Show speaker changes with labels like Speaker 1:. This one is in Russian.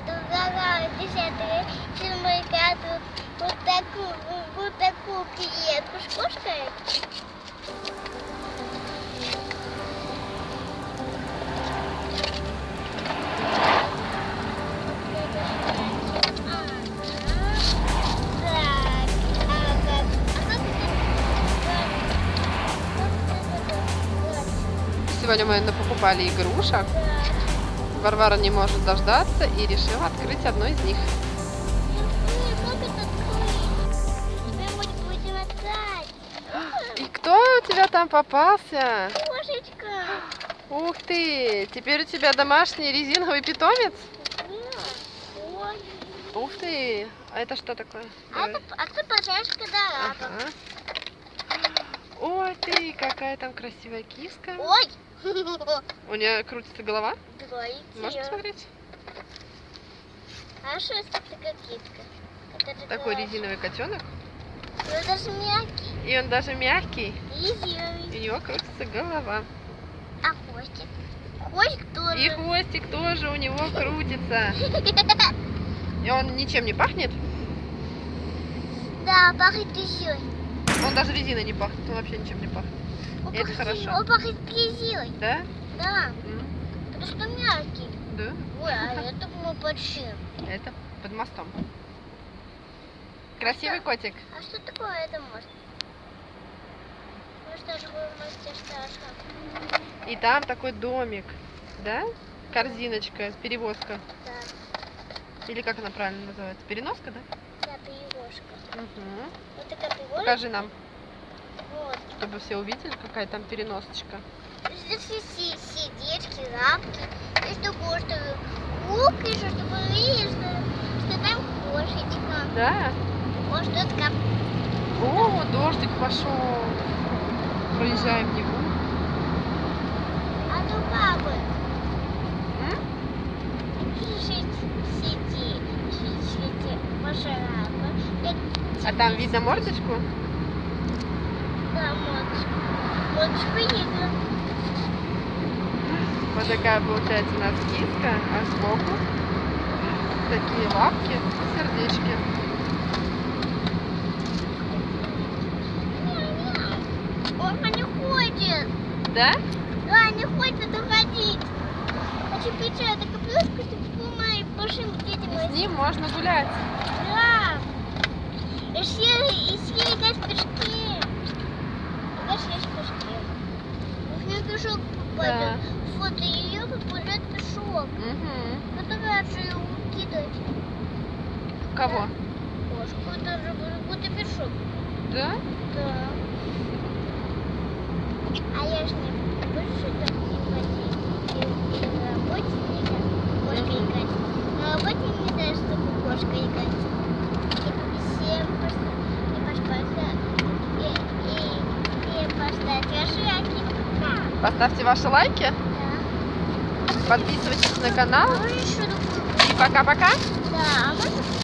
Speaker 1: предлагаю десятую, седьмую, пятую, вот такую клетку с кошкой.
Speaker 2: Сегодня мы покупали игрушек. Варвара не может дождаться и решила открыть одну из них. И кто у тебя там попался?
Speaker 1: Кошечка.
Speaker 2: Ух ты! Теперь у тебя домашний резиновый питомец?
Speaker 1: Ой.
Speaker 2: Ух ты! А это что такое? Давай.
Speaker 1: Это пожарка дорога.
Speaker 2: Ага. Ой ты, какая там красивая киска.
Speaker 1: Ой.
Speaker 2: У нее крутится голова.
Speaker 1: Говорите.
Speaker 2: Можешь посмотреть?
Speaker 1: А что это такая китка?
Speaker 2: Такой резиновый котенок.
Speaker 1: Ну это же мягкий.
Speaker 2: И он даже мягкий.
Speaker 1: Резиновый.
Speaker 2: И у него крутится голова.
Speaker 1: А хвостик? Хвостик тоже.
Speaker 2: И хвостик тоже у него крутится. И он ничем не пахнет.
Speaker 1: Да, пахнет резиной.
Speaker 2: Он даже резиной не пахнет. Он вообще ничем не пахнет. И это хорошо.
Speaker 1: Он пахнет резиной.
Speaker 2: Да?
Speaker 1: Да. Потому что мягкий.
Speaker 2: Да.
Speaker 1: Ой, а это мы большим.
Speaker 2: Это под мостом. Красивый котик.
Speaker 1: А что такое это мост? Ну что же вы можете страшно?
Speaker 2: И там такой домик. Да? Корзиночка, перевозка.
Speaker 1: Да,
Speaker 2: Или как она правильно называется? Переноска, да?
Speaker 1: да, перевозка.
Speaker 2: Угу.
Speaker 1: Вот такая перевозка.
Speaker 2: Покажи нам,
Speaker 1: Вот.
Speaker 2: чтобы все увидели, какая там переносочка.
Speaker 1: Здесь сидечки, лапки. Здесь такое, что лук еще, чтобы вы видели, что там кошечка.
Speaker 2: Да?
Speaker 1: Вот что такое.
Speaker 2: О, дождик пошел. Проезжаем его.
Speaker 1: А то папы.
Speaker 2: М?
Speaker 1: Сидите, пожалуйста.
Speaker 2: А там видно мордочку?
Speaker 1: Да, модочку видно.
Speaker 2: Вот такая получается у нас киска, а сбоку такие лапки и сердечки.
Speaker 1: Он не ходит.
Speaker 2: Да?
Speaker 1: Да, не хочет уходить. Хочу печать такую плюшку, чтобы по моим большим детям.
Speaker 2: И с ним можно гулять.
Speaker 1: Да. И все играть в пешки. Играть в пешки. У меня пешок попадет. Фото ее попадет пешок.
Speaker 2: Угу.
Speaker 1: Который же кидать.
Speaker 2: Кого?
Speaker 1: Кошку, это же будет пешок.
Speaker 2: Да?
Speaker 1: Да. А я ж не больше так не ходить. И на работе нельзя кошка играть. На работе нельзя, чтобы кошка играть. И всем поставьте шаги.
Speaker 2: Поставьте ваши лайки,
Speaker 1: Да.
Speaker 2: подписывайтесь на канал.
Speaker 1: А можно еще такую?
Speaker 2: И пока-пока.
Speaker 1: Да, а можно